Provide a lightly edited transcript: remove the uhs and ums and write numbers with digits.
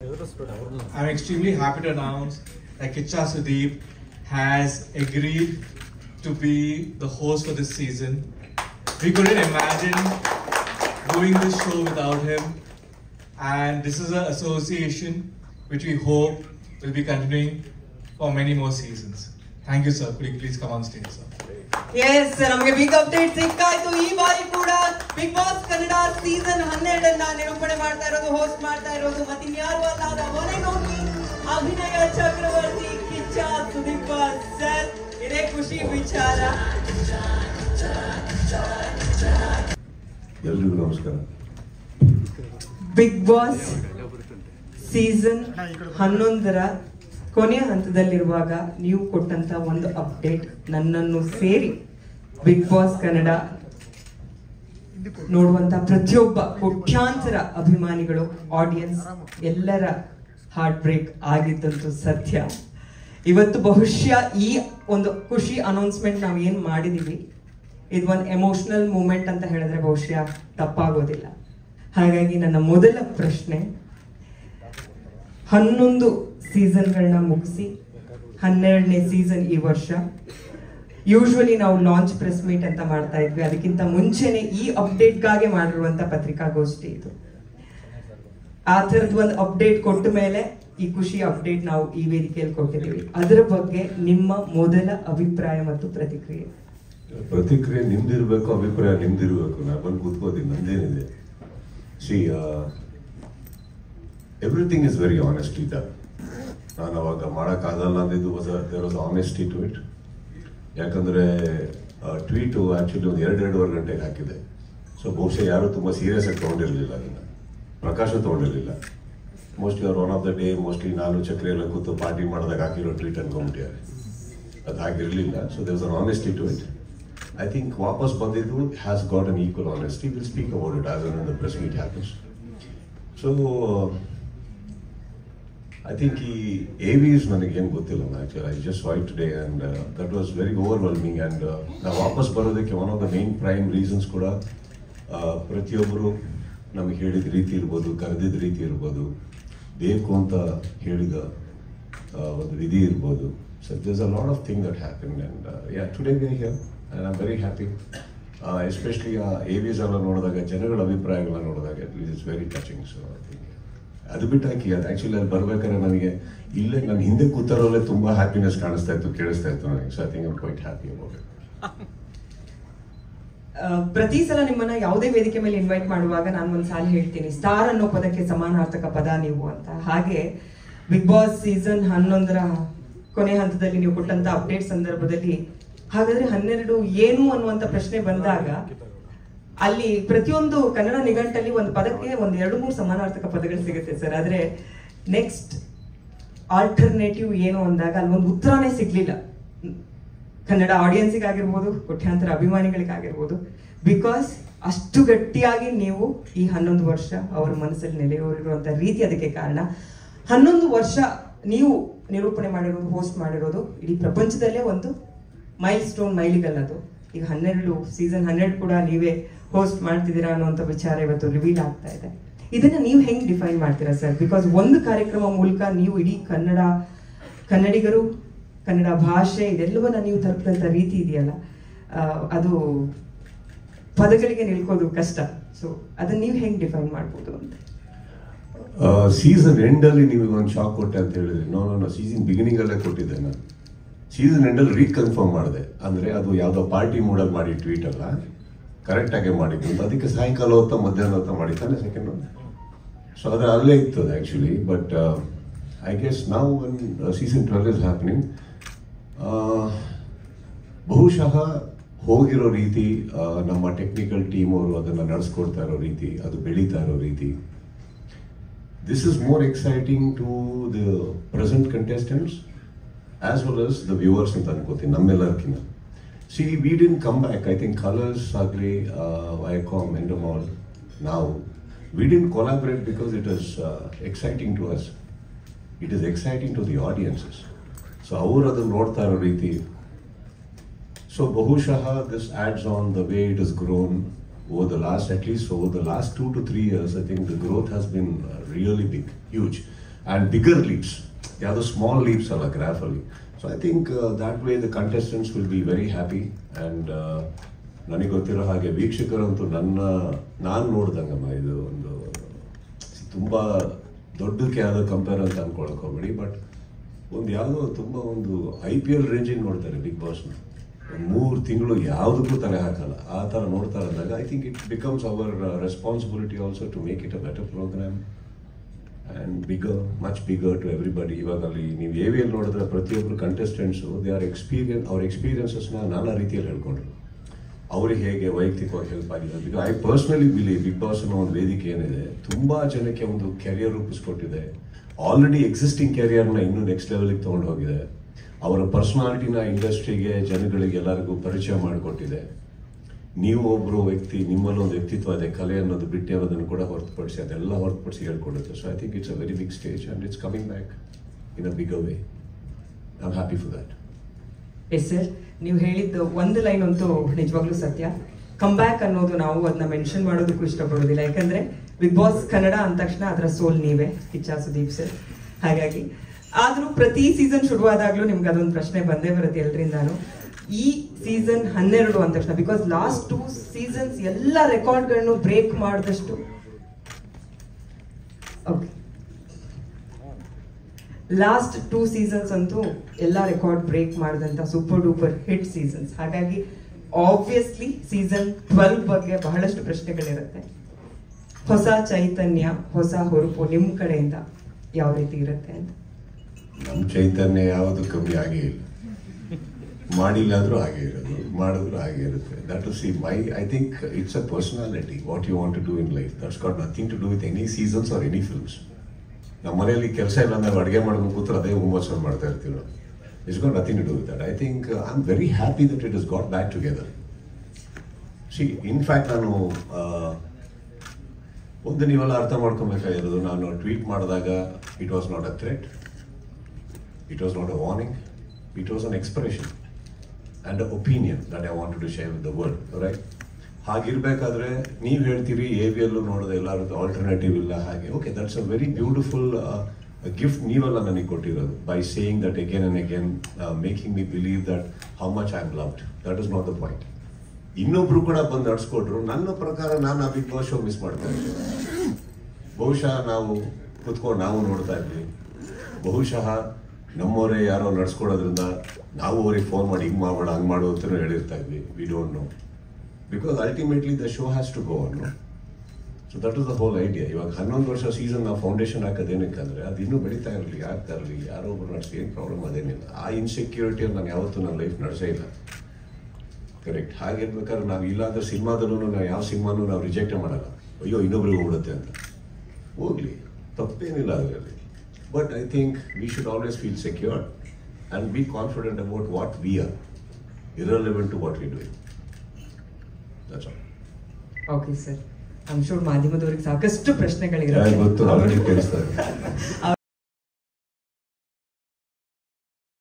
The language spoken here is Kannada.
I'm extremely happy to announce that Kicha Sudeep has agreed to be the host for this season. We couldn't imagine doing this show without him, and this is an association which we hope will be continuing for many more seasons. Thank you, sir. Could you please come on stage, sir? Yes, ನಮಗೆ ಬಿಗ್ ಅಪ್ಡೇಟ್ ಸಿಕ್ಕಾಯ್ತು. ಈ ಬಾರಿ ಕೂಡ ಬಿಗ್ ಬಾಸ್ ಕನ್ನಡ ಸೀಸನ್ 12 ಅನ್ನ ನಿರೂಪಣೆ ಮಾಡ್ತಾ ಇರೋದು, ಹೋಸ್ಟ್ ಮಾಡ್ತಾ ಇರೋದು ಮತ್ತಿನ್ಯಾರು ಅಲ್ಲ ಮೊನೆಗೋಗಿ ಅಭಿನಯ ಚಕ್ರವರ್ತಿ ಕಿಚ್ಚ ಸುದೀಪ್ ಸರ್. ಇದೇ ಖುಷಿ ವಿಚಾರ. ಎಲ್ರಿಗೂ ನಮಸ್ಕಾರ. ಬಿಗ್ ಬಾಸ್ ಸೀಸನ್ 11ರ ಕೊನೆಯ ಹಂತದಲ್ಲಿರುವಾಗ ನೀವು ಕೊಟ್ಟಂತ ಒಂದು ಅಪ್ಡೇಟ್ ನನ್ನನ್ನು ಸೇರಿ ಬಿಗ್ ಬಾಸ್ ಕನ್ನಡ ನೋಡುವಂತ ಪ್ರತಿಯೊಬ್ಬ ಕೋಟ್ಯಾಂತರ ಅಭಿಮಾನಿಗಳು, ಆಡಿಯನ್ಸ್ ಎಲ್ಲರ ಹಾರ್ಟ್ ಬ್ರೇಕ್ ಆಗಿದ್ದಂತೂ ಸತ್ಯ. ಇವತ್ತು ಬಹುಶಃ ಈ ಒಂದು ಖುಷಿ ಅನೌನ್ಸ್ಮೆಂಟ್ ನಾವು ಏನ್ ಮಾಡಿದೀವಿ, ಇದು ಒಂದು ಎಮೋಷನಲ್ ಮೂಮೆಂಟ್ ಅಂತ ಹೇಳಿದ್ರೆ ಬಹುಶಃ ತಪ್ಪಾಗೋದಿಲ್ಲ. ಹಾಗಾಗಿ ನನ್ನ ಮೊದಲ ಪ್ರಶ್ನೆ, 11 ಸೀಸನ್ಗಳನ್ನ ಮುಗಿಸಿ 12ನೇ ಸೀಸನ್ ಈ ವರ್ಷ. ಯೂಶುವಲಿ ನಾವು ಲಾಂಚ್ ಪ್ರೆಸ್ ಮೀಟ್ ಅಂತ ಮಾಡ್ತಾ ಇದ್ವಿ, ಅದಕ್ಕಿಂತ ಮುಂಚೆನೆ ಈ ಅಪ್ಡೇಟ್ಗಾಗಿ ಮಾಡಿರುವಂತ ಪತ್ರಿಕಾಗೋಷ್ಠಿ ಇದು. ಆ ಥರದ್ ಒಂದು ಅಪ್ಡೇಟ್ ಕೊಟ್ಟ ಮೇಲೆ ಈ ಖುಷಿ ಅಪ್ಡೇಟ್ ನಾವು ಈ ವೇದಿಕೆಯಲ್ಲಿ ಕೊಟ್ಟಿದ್ದೀವಿ. ಅದರ ಬಗ್ಗೆ ನಿಮ್ಮ ಮೊದಲ ಅಭಿಪ್ರಾಯ ಮತ್ತು ಪ್ರತಿಕ್ರಿಯೆ? ಪ್ರತಿಕ್ರಿಯೆ ನಿಮ್ದಿರ್ಬೇಕು, ಅಭಿಪ್ರಾಯ ನಿಮ್ದಿರ್ಬೇಕು. ನಾ ಬಂದು ಕೂತ್ಕೋತೀನಿ, ನಂದೇನಿದೆ. Everything is very honestly done. ನಾನು ಅವಾಗ ಮಾಡೋಕ್ಕಾಗಲ್ಲ ಅಂದಿದ್ದು there was honesty to it. ಯಾಕಂದರೆ ಟ್ವೀಟು ಆ್ಯಕ್ಚುಲಿ ಒಂದು 2-2.5 ಗಂಟೆಗೆ ಹಾಕಿದೆ. ಸೊ ಬಹುಶಃ ಯಾರು ತುಂಬ ಸೀರಿಯಸ್ ಆಗಿ ತೊಗೊಂಡಿರಲಿಲ್ಲ, ಅದನ್ನು ಪ್ರಕಾಶ ತೊಗೊಂಡಿರಲಿಲ್ಲ. ಮೋಸ್ಟ್ಲಿ ಅವ್ರು one of the day mostly ನಾನು ಚಕ್ರಿ ಎಲ್ಲ ಕೂತು ಪಾರ್ಟಿ ಮಾಡಿದಾಗ ಹಾಕಿರೋ ಟ್ವೀಟ್ ಅನ್ಕೊಂಬಿಟ್ಟಿದ್ದಾರೆ. ಅದು ಹಾಗಿರಲಿಲ್ಲ. So there was an honesty to it. I think ವಾಪಸ್ ಬಂದಿದ್ದು has got an equal honesty. Will speak about it as an the press meet happens. So I think AVs ನನಗೇನು ಗೊತ್ತಿಲ್ಲ. Actually I just wait today and that was very overwhelming. And ನಾವು ವಾಪಸ್ ಬರೋದಕ್ಕೆ one of the main prime reasons ಕೂಡ ಪ್ರತಿಯೊಬ್ಬರು ನಮಗೆ ಹೇಳಿದ ರೀತಿ ಇರ್ಬೋದು, ಕರೆದಿದ್ದ ರೀತಿ ಇರ್ಬೋದು, ಬೇಕು ಅಂತ ಹೇಳಿದ ಒಂದು ವಿಧಿ ಇರ್ಬೋದು. So there's a lot of thing that happen and ya today we are here and I am very happy. Especially AVs ಎಲ್ಲ ನೋಡಿದಾಗ, ಜನಗಳ ಅಭಿಪ್ರಾಯಗಳನ್ನ ನೋಡಿದಾಗ it is very touching. So I think ಅದು ಬಿಟ್ಟು ಹಾಕಿ, ಅದು ಆ್ಯಕ್ಚುಲಿ ಅಲ್ಲಿ ಬರ್ಬೇಕಾದ್ರೆ ನನಗೆ ಇಲ್ಲೇ ನನ್ನ ಹಿಂದೆ ಕೂತಾರಲ್ಲೇ ತುಂಬ ಹ್ಯಾಪಿನೆಸ್ ಕಾಣಿಸ್ತಾ ಇತ್ತು, ಕೇಳಿಸ್ತಾ ಇತ್ತು ನನಗೆ. So I think I am quite happy about it. ಪ್ರತಿ ಸಲ ನಿಮ್ಮನ್ನ ಯಾವುದೇ ವೇದಿಕೆ ಮೇಲೆ ಇನ್ವೈಟ್ ಮಾಡುವಾಗ ನಾನು ಒಂದು ಸಾಲ ಹೇಳ್ತೀನಿ, ಸ್ಟಾರ್ ಅನ್ನೋ ಪದಕ್ಕೆ ಸಮಾನಾರ್ಥಕ ಪದ ನೀವು ಅಂತ. ಹಾಗೆ ಬಿಗ್ ಬಾಸ್ ಸೀಸನ್ 11ರ ಕೊನೆ ಹಂತದಲ್ಲಿ ನೀವು ಕೊಟ್ಟಂತ ಅಪ್ಡೇಟ್ ಸಂದರ್ಭದಲ್ಲಿ ಹಾಗಾದ್ರೆ 12 ಏನು ಅನ್ನುವಂತ ಪ್ರಶ್ನೆ ಬಂದಾಗ ಅಲ್ಲಿ ಪ್ರತಿಯೊಂದು ಕನ್ನಡ ನಿಘಂಟಲ್ಲಿ ಒಂದು ಪದಕ್ಕೆ 1-2-3 ಸಮಾನಾರ್ಥಕ ಪದಗಳು ಸಿಗುತ್ತೆ ಸರ್. ಆದ್ರೆ ನೆಕ್ಸ್ಟ್ ಆಲ್ಟರ್ನೇಟಿವ್ ಏನು ಅಂದಾಗ ಅಲ್ಲಿ ಒಂದು ಉತ್ತರನೇ ಸಿಗ್ಲಿಲ್ಲ ಕನ್ನಡ ಆಡಿಯನ್ಸಿಗಾಗಿರ್ಬೋದು, ಕೋಟ್ಯಾಂತರ ಅಭಿಮಾನಿಗಳಿಗಾಗಿರ್ಬೋದು. ಬಿಕಾಸ್ ಅಷ್ಟು ಗಟ್ಟಿಯಾಗಿ ನೀವು ಈ 11 ವರ್ಷ ಅವರ ಮನಸ್ಸಲ್ಲಿ ನೆಲೆಯೂರಿರುವಂತ ರೀತಿ ಅದಕ್ಕೆ ಕಾರಣ. 11 ವರ್ಷ ನೀವು ನಿರೂಪಣೆ ಮಾಡಿರೋದು, ಹೋಸ್ಟ್ ಮಾಡಿರೋದು ಇಡೀ ಪ್ರಪಂಚದಲ್ಲೇ ಒಂದು ಮೈಲ್ ಸ್ಟೋನ್, ಮೈಲಿಗಲ್ಲದು. ಈಗ ಸೀಸನ್ 12 ಕೂಡ ನೀವೇ ಹೋಸ್ಟ್ ಮಾಡ್ತಿದ್ದೀರಾ ಅನ್ನುವಂಥ ವಿಚಾರ ಇವತ್ತು ರಿವೀಲ್ ಆಗ್ತಾ ಇದೆ. ಇದನ್ನ ನೀವು ಹೆಂಗ್ ಡಿಫೈನ್ ಮಾಡ್ತೀರಾ ಸರ್? ಬಿಕಾಸ್ ಒಂದು ಕಾರ್ಯಕ್ರಮ ಮೂಲಕ ನೀವು ಇಡೀ ಕನ್ನಡಿಗರು, ಕನ್ನಡ ಭಾಷೆ ಇದೆಲ್ಲವನ್ನ ನೀವು ತಲುಪಿದಂಥ ರೀತಿ ಇದೆಯಲ್ಲ, ಅದು ಪದಗಳಿಗೆ ನಿಲ್ಕೋದು ಕಷ್ಟ. ಸೊ ಅದನ್ನ ನೀವು ಹೆಂಗ್ ಡಿಫೈನ್ ಮಾಡ್ಬೋದು ಅಂತ? ಸೀಸನ್ ಎಂಡಲ್ಲಿ ನೀವು ಒಂದು ಶಾಕ್ ಕೊಟ್ಟೆ ಅಂತ ಹೇಳಿದ್ರಿ. ನಾನು ಸೀಸನ್ ಬಿಗಿನಿಂಗ್ ಅಲ್ಲೇ ಕೊಟ್ಟಿದ್ದೆ. ನಾನು ಸೀಸನ್ ಎಂಡಲ್ಲಿ ರೀಕನ್ಫರ್ಮ್ ಮಾಡಿದೆ. ಅಂದರೆ ಅದು ಯಾವುದೋ ಪಾರ್ಟಿ ಮೂಡಲ್ಲಿ ಮಾಡಿ ಟ್ವೀಟ್ ಅಲ್ಲ, ಕರೆಕ್ಟಾಗೆ ಮಾಡಿದ್ದು. ಅದಕ್ಕೆ ಸಾಯಂಕಾಲ ಹೊತ್ತ ಮಧ್ಯಾಹ್ನ ಹೊತ್ತ ಮಾಡಿದ್ದಾನೆ ಸೆಕೆಂಡ್ ಒನ್. ಸೊ ಅದು ಅಲ್ಲೇ ಇತ್ತು ಅದು ಆ್ಯಕ್ಚುಲಿ. ಬಟ್ ಐ ಗೆಸ್ ನಾವು ಸೀಸನ್ 12 ಇಸ್ ಹ್ಯಾಪನಿಂಗ್. ಬಹುಶಃ ಹೋಗಿರೋ ರೀತಿ, ನಮ್ಮ ಟೆಕ್ನಿಕಲ್ ಟೀಮ್ ಅವರು ಅದನ್ನು ನಡೆಸ್ಕೊಡ್ತಾ ಇರೋ ರೀತಿ, ಅದು ಬೆಳೀತಾ ಇರೋ ರೀತಿ, this is more exciting to the present contestants as well as the viewers ಅಂತ ಅನ್ಕೋತೀನಿ, ನಮ್ಮೆಲ್ಲರಿಗಿಂತ. See, we didn't come back. I think Colors, Agri, Viacom, Endemol, now, we didn't collaborate because it is exciting to us. It is exciting to the audiences. So, our other ನೋಡ್ತಾ ಇರೋ ರೀತಿ. So, ಬಹುಶಃ this adds on the way it has grown over the last, at least over the last 2 to 3 years. I think the growth has been really big, huge. and bigger leaps. ಯಾವುದು ಸ್ಮಾಲ್ ಲೀಪ್ಸ್ ಅಲ್ಲ ಗ್ರಾಫಲ್ಲಿ. So I think that way the contestants will be very happy. And ನನಗೆ ಗೊತ್ತಿರೋ ಹಾಗೆ ವೀಕ್ಷಕರಂತೂ ನಾನು ನೋಡ್ದಂಗಮ್ಮ ಇದು ಒಂದು ತುಂಬ ದೊಡ್ಡಕ್ಕೆ ಯಾವುದೋ ಕಂಪೇರ್ ಅಂತ ಅನ್ಕೊಳಕ್ಕೆ ಹೋಗ್ಬೇಡಿ, ಬಟ್ ಒಂದು ಯಾವುದೋ ತುಂಬ ಒಂದು IPL ರೇಂಜಿಗೆ ನೋಡ್ತಾರೆ ಬಿಗ್ ಬಾಸ್ನ. ಒಂದು 3 ತಿಂಗಳು ಯಾವುದಕ್ಕೂ ತಲೆ ಹಾಕಲ್ಲ, ಆ ಥರ ನೋಡ್ತಾರೆ ಅಂದಾಗ I think it becomes our responsibility also to make it a better programme and bigger, much bigger to everybody. ಇವಾಗ ಅಲ್ಲಿ ನೀವು AVL ನೋಡಿದ್ರೆ ಪ್ರತಿಯೊಬ್ಬರು ಕಂಟೆಸ್ಟೆಂಟ್ಸು ಅವ್ರ ಎಕ್ಸ್ಪೀರಿಯನ್ಸಸ್ನ ನಾನಾ ರೀತಿಯಲ್ಲಿ ಹೇಳ್ಕೊಂಡ್ರು. ಅವ್ರಿಗೆ ಹೇಗೆ ವೈಯಕ್ತಿಕವಾಗಿ ಹೆಲ್ಪ್ ಆಗಿದೆ. Because I personally believe Bigg Boss ಅನ್ನೋ ಒಂದು ವೇದಿಕೆ ಏನಿದೆ ತುಂಬ ಜನಕ್ಕೆ ಒಂದು ಕೆರಿಯರ್ ರೂಪಿಸ್ಕೊಟ್ಟಿದೆ. ಆಲ್ರೆಡಿ ಎಕ್ಸಿಸ್ಟಿಂಗ್ ಕೆರಿಯರ್ನ ಇನ್ನೂ ನೆಕ್ಸ್ಟ್ ಲೆವೆಲ್ಗೆ ತೊಗೊಂಡು ಹೋಗಿದೆ. ಅವರ ಪರ್ಸನಾಲಿಟಿನ ಇಂಡಸ್ಟ್ರಿಗೆ, ಜನಗಳಿಗೆ ಎಲ್ಲರಿಗೂ ಪರಿಚಯ ಮಾಡಿಕೊಟ್ಟಿದೆ. ನೀವು ಒಬ್ಬರು ವ್ಯಕ್ತಿ, ನಿಮ್ಮಲ್ಲಿ ಒಂದು ವ್ಯಕ್ತಿತ್ವ ಇದೆ, ಕಲೆ ಅನ್ನೋದು ಬಿಟ್ಟು ಅನ್ನೋದನ್ನು ಕೂಡ ಹೊರತುಪಡಿಸಿ ಅದೆಲ್ಲ ಹೊರತುಪಡಿಸಿ ಹೇಳ್ಕೊಡುತ್ತೆ. So I think it's a very big stage and it's coming back in a bigger way. I am happy for that. Yes sir, ನೀವು ಹೇಳಿದ್ದು ಒಂದು ಲೈನ್ ಅಂತೂ ನಿಜವಾಗ್ಲೂ ಸತ್ಯ. ಕಮ್ ಬ್ಯಾಕ್ ಅನ್ನೋದು ನಾವು ಅದನ್ನ ಮೆನ್ಷನ್ ಮಾಡೋದಕ್ಕೂ ಇಷ್ಟಪಡೋದಿಲ್ಲ, ಯಾಕಂದ್ರೆ ಬಿಗ್ ಬಾಸ್ ಕನ್ನಡ ಅಂದ ತಕ್ಷಣ ಅದರ ಸೋಲ್ ನೀವೇ, ಕಿಚ್ಚ ಸುದೀಪ್ ಸರ್. ಹಾಗಾಗಿ ಆದ್ರೂ ಪ್ರತಿ ಸೀಸನ್ ಶುರುವಾದಾಗ್ಲೂ ನಿಮ್ಗೆ ಅದೊಂದು ಪ್ರಶ್ನೆ ಬಂದೇ ಬರುತ್ತೆ ಎಲ್ರಿಂದಾನು. ಈ ಸೀಸನ್ 12 ಅಂದ ತಕ್ಷಣ, ಬಿಕಾಸ್ ಲಾಸ್ಟ್ 2 ಸೀಸನ್ಸ್ ಎಲ್ಲ ರೆಕಾರ್ಡ್ಗಳನ್ನು ಬ್ರೇಕ್ ಮಾಡಿದಷ್ಟು, ಓಕೆ, ಲಾಸ್ಟ್ 2 ಸೀಸನ್ಸ್ ಅಂತೂ ಎಲ್ಲ ರೆಕಾರ್ಡ್ ಬ್ರೇಕ್ ಮಾಡಿದಂತ ಸೂಪರ್ ಡೂಪರ್ ಹಿಟ್ ಸೀಸನ್ಸ್. ಹಾಗಾಗಿ ಆಬ್ವಿಯಸ್ಲಿ ಸೀಸನ್ 12 ಬಗ್ಗೆ ಬಹಳಷ್ಟು ಪ್ರಶ್ನೆಗಳಿರುತ್ತೆ. ಹೊಸ ಚೈತನ್ಯ, ಹೊಸ ಹುರುಪು ನಿಮ್ಮ ಕಡೆಯಿಂದ ಯಾವ ರೀತಿ ಇರುತ್ತೆ ಅಂತ? ನಮ್ಮ ಚೈತನ್ಯ ಯಾವುದು ಕಮ್ಮಿ ಆಗೇ ಇಲ್ಲ. ಮಾಡಿಲ್ಲಾದ್ರೂ ಹಾಗೆ ಇರೋದು, ಮಾಡಿದ್ರು ಹಾಗೆ ಇರುತ್ತೆ. That to see my, I think it's a personality, what you want to do in life. That's got nothing to do with any seasons or any films. ನಮ್ಮ ಮನೆಯಲ್ಲಿ ಕೆಲಸ ಇಲ್ಲ ಅಂದ್ರೆ ಅಡುಗೆ ಮಾಡ್ಕೊಂಡು ಕೂತ್ರೆ ಅದೇ ಹುಮ್ಮಸ್ಸನ್ನು ಮಾಡ್ತಾ ಇರ್ತೀವಿ ನಾವು. It's got nothing to do with that. I think I am very happy that it is got back together. See in fact ನಾನು ಒಂದು ನೀವೆಲ್ಲ ಅರ್ಥ ಮಾಡ್ಕೊಬೇಕಾಗಿರೋದು, ನಾನು ಟ್ವೀಟ್ ಮಾಡಿದಾಗ it was not a threat, it was not a warning, it was an expression and a opinion that I wanted to share with the world, right? ಹಾಗಿರ್ಬೇಕಾದ್ರೆ ನೀವು ಹೇಳ್ತೀರಿ AVL ನೋಡಿದೆ ಎಲ್ಲರೂ ಆಲ್ಟರ್ನೇಟಿವ್ ಇಲ್ಲ ಹಾಗೆ. Okay, that's a very beautiful gift ನೀವೆಲ್ಲ ನನಗೆ ಕೊಟ್ಟಿರೋದು, by saying that again and again, making me believe that how much I am loved. That is not the point. ಇನ್ನೊಬ್ರು ಕೂಡ ಬಂದು ನಡ್ಸ್ಕೊಟ್ರು. ನನ್ನ ಪ್ರಕಾರ ನಾನು ಆ ಬಿಗ್ ಬಾಸ್ ಶೋ ಮಿಸ್ ಮಾಡ್ತಾ ಇದ್ದೆ. ಬಹುಶಃ ನಾವು ಕುತ್ಕೊಂಡು ನಾವು ನೋಡ್ತಾ ಇದ್ವಿ. ಬಹುಶಃ ನಮ್ಮವರೇ ಯಾರೋ ನಡ್ಸ್ಕೊಡೋದ್ರಿಂದ ನಾವು ಅವ್ರಿಗೆ ಫೋನ್ ಮಾಡಿ ಹಿಂಗೆ ಮಾಡಬೇಡ ಹಂಗೆ ಮಾಡು ಅಂತ ಹೇಳಿರ್ತಾ ಇದ್ವಿ. We don't know, because ultimately the show has to go on. So that is the whole idea. ಇವಾಗ 11 ವರ್ಷ ಸೀಸನ್ ನಾವು ಫೌಂಡೇಶನ್ ಹಾಕೋದೇನಕ್ಕಂದ್ರೆ ಅದು ಇನ್ನೂ ಬೆಳೀತಾ ಇರಲಿ, ಆಗ್ತಾ ಇರಲಿ, ಯಾರೋ ಒಬ್ರು ನಡೆಸಿ ಏನು ಪ್ರಾಬ್ಲಮ್ ಅದೇನಿಲ್ಲ. ಆ ಇನ್ಸೆಕ್ಯೂರಿಟಿಯನ್ನು ನಾನು ಯಾವತ್ತೂ ನನ್ನ ಲೈಫ್ ನಡೆಸೇ ಇಲ್ಲ. ಕರೆಕ್ಟ್. ಹಾಗಿರ್ಬೇಕಾದ್ರೆ ನಾವು ಇಲ್ಲಾಂದ್ರೆ ಸಿನಿಮಾದಲ್ಲೂ ನಾವು ಯಾವ ಸಿನಿಮಾನೂ ನಾವು ರಿಜೆಕ್ಟ್ ಮಾಡಲ್ಲ. ಅಯ್ಯೋ ಇನ್ನೊಬ್ರಿಗೆ ಹೋಗ್ಬಿಡುತ್ತೆ ಅಂತ. ಹೋಗ್ಲಿ, ತಪ್ಪೇನಿಲ್ಲ ಅದರಲ್ಲಿ. But I think we should always feel secured and be confident about what we are, irrelevant to what we doing. That's all. Okay sir, I am sure ಮಾಧ್ಯಮದವರಿಗೆ ಸಾಕಷ್ಟು ಪ್ರಶ್ನೆಗಳಿರುತ್ತೆ. ಗೊತ್ತು, ಆಲ್ರೆಡಿ ಕೇಳಿಸ್ತಾರೆ.